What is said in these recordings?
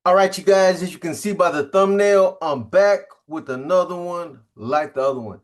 All right, you guys, as you can see by the thumbnail, I'm back with another one like the other one.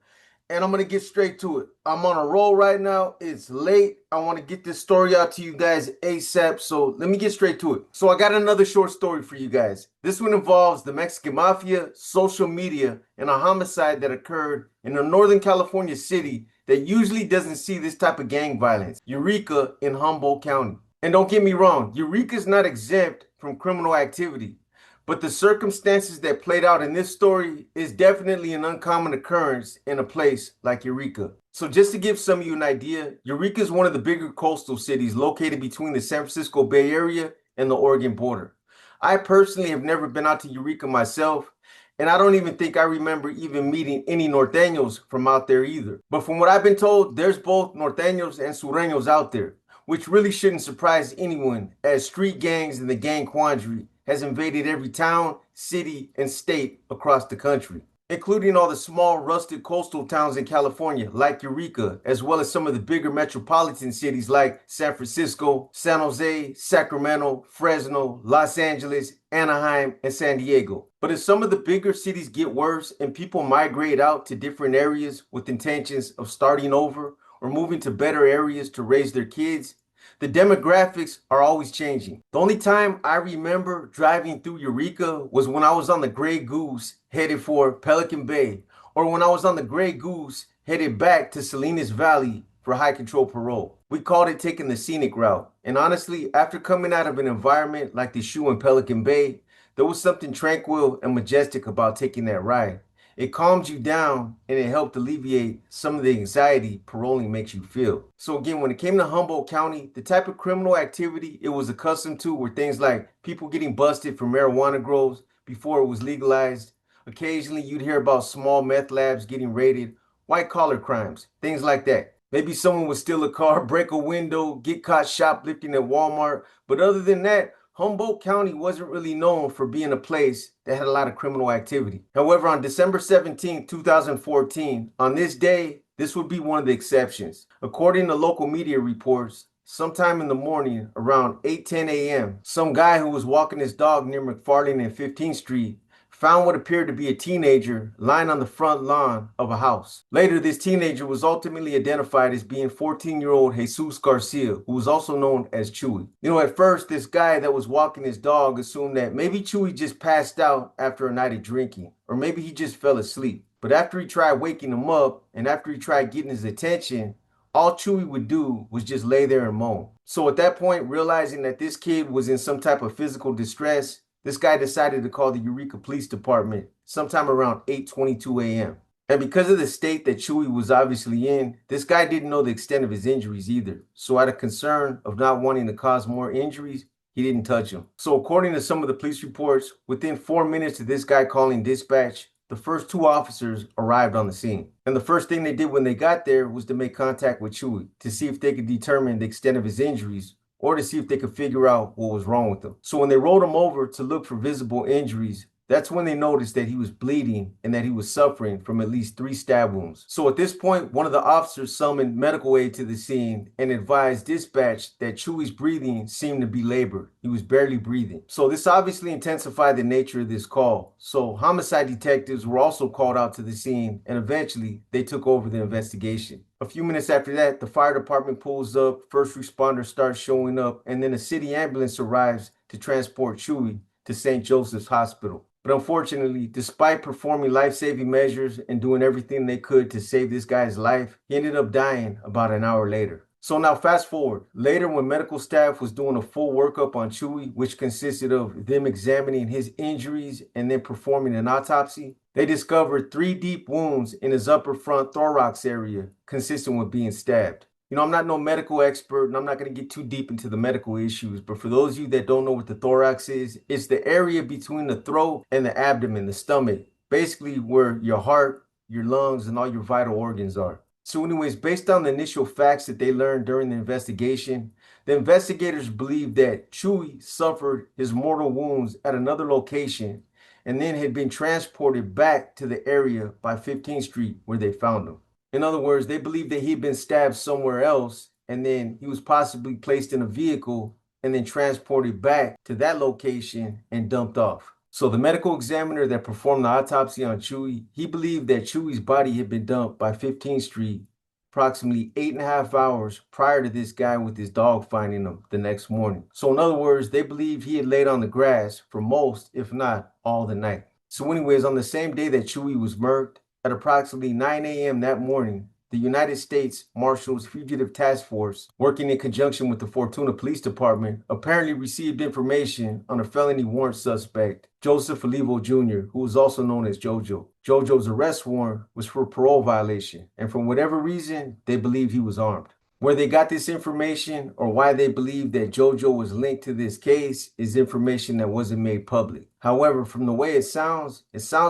And I'm going to get straight to it. I'm on a roll right now. It's late. I want to get this story out to you guys ASAP. So let me get straight to it. So I got another short story for you guys. This one involves the Mexican mafia, social media, and a homicide that occurred in a Northern California city that usually doesn't see this type of gang violence, Eureka in Humboldt County. And don't get me wrong, Eureka is not exempt from criminal activity. But the circumstances that played out in this story is definitely an uncommon occurrence in a place like Eureka. So just to give some of you an idea, Eureka is one of the bigger coastal cities located between the San Francisco Bay Area and the Oregon border. I personally have never been out to Eureka myself, and I don't even think I remember even meeting any norteños from out there either. But from what I've been told, there's both norteños and sureños out there, which really shouldn't surprise anyone, as street gangs and the gang quandary has invaded every town, city, and state across the country, including all the small rustic coastal towns in California like Eureka, as well as some of the bigger metropolitan cities like San Francisco, San Jose, Sacramento, Fresno, Los Angeles, Anaheim, and San Diego. But as some of the bigger cities get worse and people migrate out to different areas with intentions of starting over or moving to better areas to raise their kids, the demographics are always changing. The only time I remember driving through Eureka was when I was on the Grey Goose headed for Pelican Bay, or when I was on the Grey Goose headed back to Salinas Valley for high control parole. We called it taking the scenic route. And honestly, after coming out of an environment like the shoe in Pelican Bay, there was something tranquil and majestic about taking that ride. It calms you down and it helped alleviate some of the anxiety paroling makes you feel. So again, when it came to Humboldt County, the type of criminal activity it was accustomed to were things like people getting busted for marijuana grows before it was legalized. Occasionally you'd hear about small meth labs getting raided, white collar crimes, things like that. Maybe someone would steal a car, break a window, get caught shoplifting at Walmart. But other than that, Humboldt County wasn't really known for being a place that had a lot of criminal activity. However, on December 17, 2014, on this day, this would be one of the exceptions. According to local media reports, sometime in the morning around 8:10 a.m., some guy who was walking his dog near McFarland and 15th Street found what appeared to be a teenager lying on the front lawn of a house. Later, this teenager was ultimately identified as being 14-year-old Jesus Garcia, who was also known as Chewy. At first, this guy that was walking his dog assumed that maybe Chewy just passed out after a night of drinking, or maybe he just fell asleep. But after he tried waking him up, and after he tried getting his attention, all Chewy would do was just lay there and moan. So at that point, realizing that this kid was in some type of physical distress, this guy decided to call the Eureka Police Department sometime around 8:22 a.m. And because of the state that Chewy was obviously in, this guy didn't know the extent of his injuries either. So out of concern of not wanting to cause more injuries, he didn't touch him. So according to some of the police reports, within 4 minutes of this guy calling dispatch, the first two officers arrived on the scene. And the first thing they did when they got there was to make contact with Chewy to see if they could determine the extent of his injuries or to see if they could figure out what was wrong with him. So when they rolled him over to look for visible injuries, that's when they noticed that he was bleeding and that he was suffering from at least 3 stab wounds. So at this point, one of the officers summoned medical aid to the scene and advised dispatch that Chewy's breathing seemed to be labored. He was barely breathing. So this obviously intensified the nature of this call. So homicide detectives were also called out to the scene, and eventually they took over the investigation. A few minutes after that, the fire department pulls up, first responders start showing up, and then a city ambulance arrives to transport Chewy to St. Joseph's Hospital. But unfortunately, despite performing life-saving measures and doing everything they could to save this guy's life, he ended up dying about an hour later. So now fast forward. Later, when medical staff was doing a full workup on Chewy, which consisted of them examining his injuries and then performing an autopsy, they discovered 3 deep wounds in his upper front thorax area, consistent with being stabbed. I'm not no medical expert, and I'm not going to get too deep into the medical issues, but for those of you that don't know what the thorax is, it's the area between the throat and the abdomen, the stomach, basically where your heart, your lungs, and all your vital organs are. So anyways, based on the initial facts that they learned during the investigation, the investigators believe that Chewy suffered his mortal wounds at another location and then had been transported back to the area by 15th Street where they found him. In other words, they believe that he'd been stabbed somewhere else, and then he was possibly placed in a vehicle and then transported back to that location and dumped off. So the medical examiner that performed the autopsy on Chewy, he believed that Chewy's body had been dumped by 15th Street approximately 8.5 hours prior to this guy with his dog finding him the next morning. So in other words, they believe he had laid on the grass for most, if not all, the night. So anyways, on the same day that Chewy was murked, at approximately 9 a.m. that morning, the United States Marshals Fugitive Task Force, working in conjunction with the Fortuna Police Department, apparently received information on a felony warrant suspect, Joseph Olivo Jr., who was also known as JoJo. JoJo's arrest warrant was for parole violation, and for whatever reason, they believe he was armed. Where they got this information or why they believe that JoJo was linked to this case is information that wasn't made public. However, from the way it sounds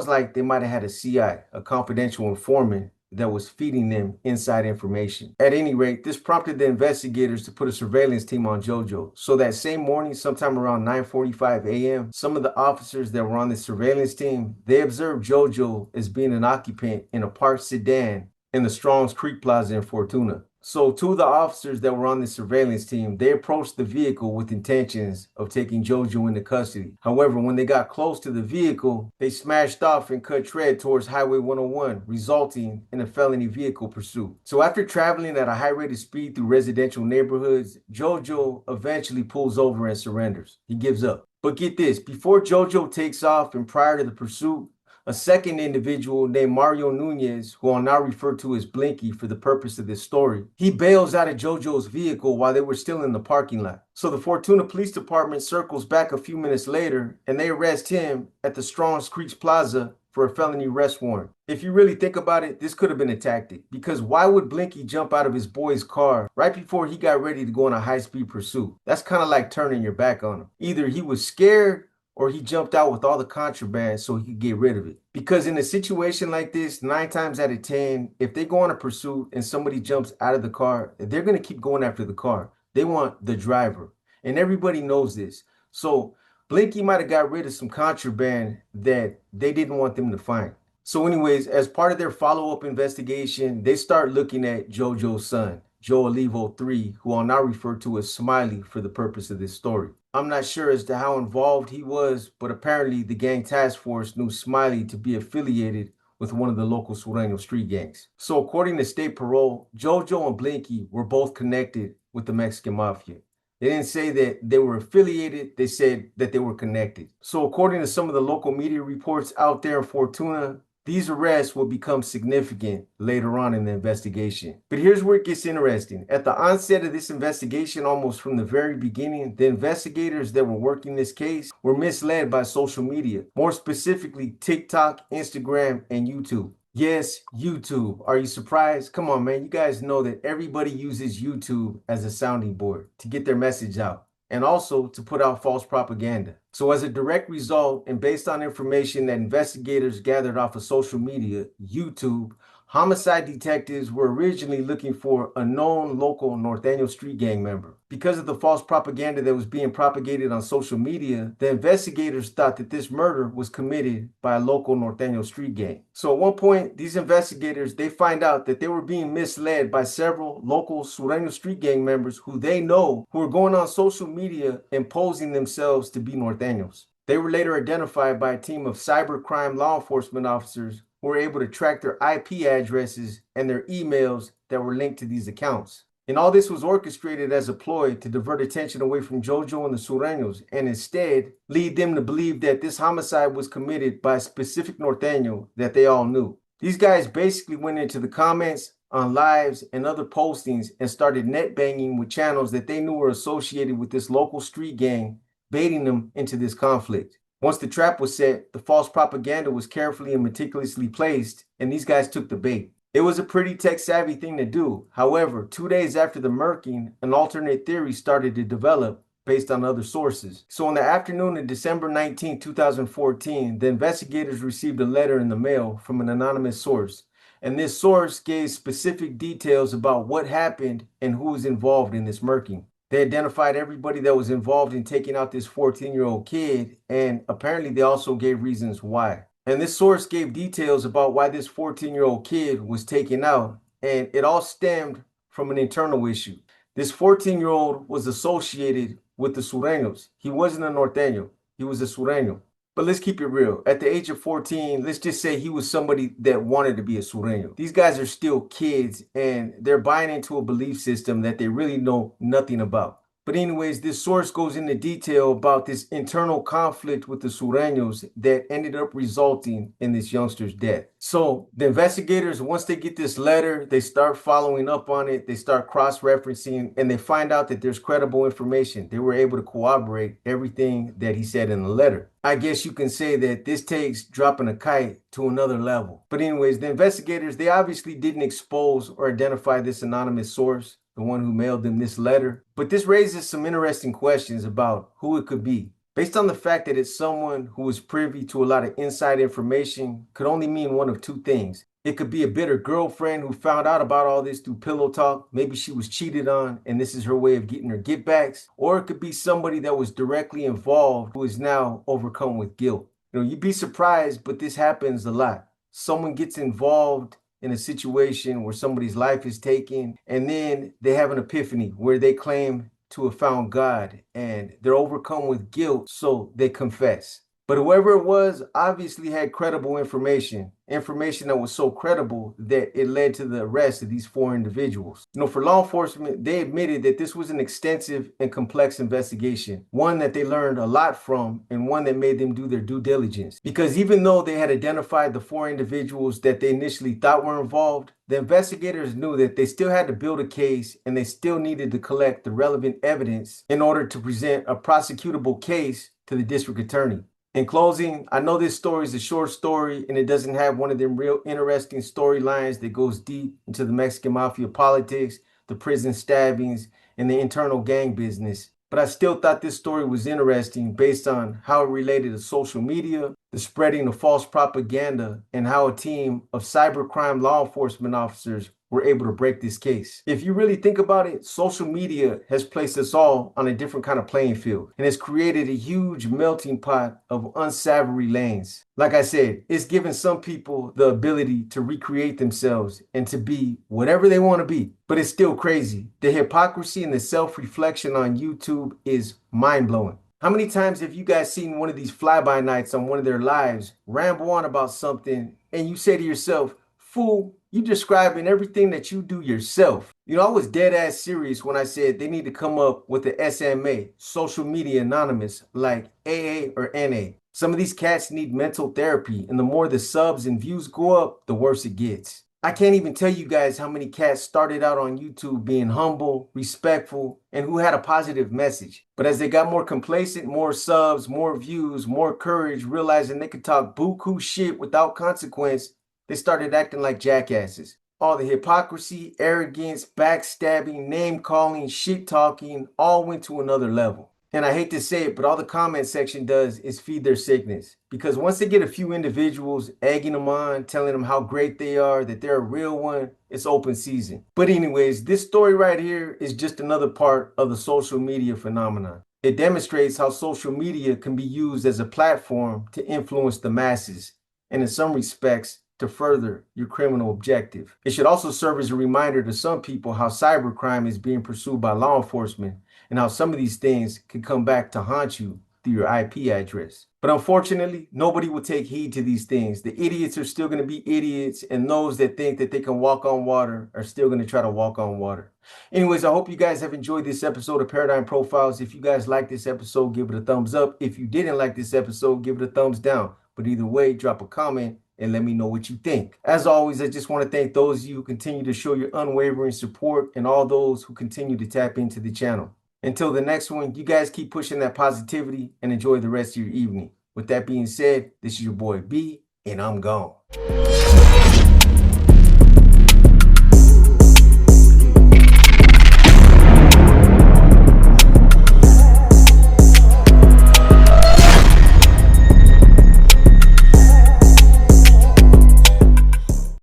like they might have had a CI, a confidential informant, that was feeding them inside information. At any rate, this prompted the investigators to put a surveillance team on JoJo. So that same morning, sometime around 9:45 a.m., some of the officers that were on the surveillance team, they observed JoJo as being an occupant in a parked sedan in the Strong's Creek Plaza in Fortuna. So two of the officers that were on the surveillance team, they approached the vehicle with intentions of taking JoJo into custody. However, when they got close to the vehicle, they smashed off and cut tread towards Highway 101, resulting in a felony vehicle pursuit. So after traveling at a high rate of speed through residential neighborhoods, JoJo eventually pulls over and surrenders. He gives up. But get this, before JoJo takes off and prior to the pursuit, a second individual named Mario Nunez, who I'll now refer to as Blinky for the purpose of this story, he bails out of JoJo's vehicle while they were still in the parking lot. So the Fortuna Police Department circles back a few minutes later and they arrest him at the Strong's Creek Plaza for a felony arrest warrant. If you really think about it, this could have been a tactic, because why would Blinky jump out of his boy's car right before he got ready to go on a high-speed pursuit? That's kind of like turning your back on him. Either he was scared or he jumped out with all the contraband so he could get rid of it. Because in a situation like this, 9 times out of 10, if they go on a pursuit and somebody jumps out of the car, they're going to keep going after the car. They want the driver. And everybody knows this. So Blinky might have got rid of some contraband that they didn't want them to find. So anyways, as part of their follow-up investigation, they start looking at JoJo's son, Joe Olivo III, who I'll now refer to as Smiley for the purpose of this story. I'm not sure as to how involved he was, but apparently the gang task force knew Smiley to be affiliated with one of the local Sureño street gangs. So according to state parole, JoJo and Blinky were both connected with the Mexican mafia. They didn't say that they were affiliated, they said that they were connected. So according to some of the local media reports out there in Fortuna, these arrests will become significant later on in the investigation. But here's where it gets interesting. At the onset of this investigation, almost from the very beginning, the investigators that were working this case were misled by social media, more specifically TikTok, Instagram, and YouTube. Yes, YouTube. Are you surprised? Come on, man. You guys know that everybody uses YouTube as a sounding board to get their message out, and also to put out false propaganda. So as a direct result, and based on information that investigators gathered off of social media, YouTube, homicide detectives were originally looking for a known local Norteño street gang member. Because of the false propaganda that was being propagated on social media, the investigators thought that this murder was committed by a local Norteño street gang. So at one point, these investigators, they find out that they were being misled by several local Sureño street gang members who they know who are going on social media and posing themselves to be Norteños. They were later identified by a team of cybercrime law enforcement officers who were able to track their IP addresses and their emails that were linked to these accounts. And all this was orchestrated as a ploy to divert attention away from JoJo and the Sureños, and instead lead them to believe that this homicide was committed by a specific Norteño that they all knew. These guys basically went into the comments on lives and other postings and started net banging with channels that they knew were associated with this local street gang, baiting them into this conflict. Once the trap was set, the false propaganda was carefully and meticulously placed, and these guys took the bait. It was a pretty tech-savvy thing to do. However, 2 days after the murking, an alternate theory started to develop based on other sources. So on the afternoon of December 19, 2014, the investigators received a letter in the mail from an anonymous source. And this source gave specific details about what happened and who was involved in this murking. They identified everybody that was involved in taking out this 14-year-old kid, and apparently they also gave reasons why. And this source gave details about why this 14-year-old kid was taken out, and it all stemmed from an internal issue. This 14-year-old was associated with the Sureños. He wasn't a Norteño. He was a Sureño. But let's keep it real. At the age of 14, let's just say he was somebody that wanted to be a Sureño. These guys are still kids and they're buying into a belief system that they really know nothing about. But anyways, this source goes into detail about this internal conflict with the Sureños that ended up resulting in this youngster's death. So the investigators, once they get this letter, they start following up on it. They start cross-referencing and they find out that there's credible information. They were able to corroborate everything that he said in the letter. I guess you can say that this takes dropping a kite to another level. But anyways, the investigators, they obviously didn't expose or identify this anonymous source, the one who mailed them this letter. But this raises some interesting questions about who it could be. Based on the fact that it's someone who was privy to a lot of inside information, could only mean one of two things. It could be a bitter girlfriend who found out about all this through pillow talk. Maybe she was cheated on and this is her way of getting her get backs. Or it could be somebody that was directly involved who is now overcome with guilt. You'd be surprised, but this happens a lot. Someone gets involved in a situation where somebody's life is taken, and then they have an epiphany where they claim to have found God and they're overcome with guilt, so they confess. But whoever it was obviously had credible information that was so credible that it led to the arrest of these four individuals. For law enforcement, they admitted that this was an extensive and complex investigation, one that they learned a lot from and one that made them do their due diligence. Because even though they had identified the four individuals that they initially thought were involved, the investigators knew that they still had to build a case and they still needed to collect the relevant evidence in order to present a prosecutable case to the district attorney. In closing, I know this story is a short story and it doesn't have one of them real interesting storylines that goes deep into the Mexican mafia politics, the prison stabbings, and the internal gang business. But I still thought this story was interesting based on how it related to social media, the spreading of false propaganda, and how a team of cybercrime law enforcement officers were able to break this case. If you really think about it, social media has placed us all on a different kind of playing field and has created a huge melting pot of unsavory lanes. Like I said, it's given some people the ability to recreate themselves and to be whatever they want to be. But it's still crazy. The hypocrisy and the self-reflection on YouTube is mind-blowing. How many times have you guys seen one of these fly-by-nights on one of their lives ramble on about something and you say to yourself, fool, you describing everything that you do yourself. I was dead ass serious when I said they need to come up with the SMA, social media anonymous, like AA or NA. Some of these cats need mental therapy, and the more the subs and views go up, the worse it gets. I can't even tell you guys how many cats started out on YouTube being humble, respectful, and who had a positive message. But as they got more complacent, more subs, more views, more courage, realizing they could talk buku shit without consequence, they started acting like jackasses. All the hypocrisy, arrogance, backstabbing, name-calling, shit-talking all went to another level. And I hate to say it, but all the comment section does is feed their sickness. Because once they get a few individuals egging them on, telling them how great they are, that they're a real one, it's open season. But anyways, this story right here is just another part of the social media phenomenon. It demonstrates how social media can be used as a platform to influence the masses, and in some respects, to further your criminal objective. It should also serve as a reminder to some people how cybercrime is being pursued by law enforcement and how some of these things can come back to haunt you through your IP address. But unfortunately, nobody will take heed to these things. The idiots are still going to be idiots, and those that think that they can walk on water are still going to try to walk on water. Anyways, I hope you guys have enjoyed this episode of Paradigm Profiles. If you guys like this episode, give it a thumbs up. If you didn't like this episode, give it a thumbs down. But either way, drop a comment and let me know what you think. As always, I just want to thank those of you who continue to show your unwavering support and all those who continue to tap into the channel. Until the next one, you guys keep pushing that positivity and enjoy the rest of your evening. With that being said, this is your boy B, and I'm gone.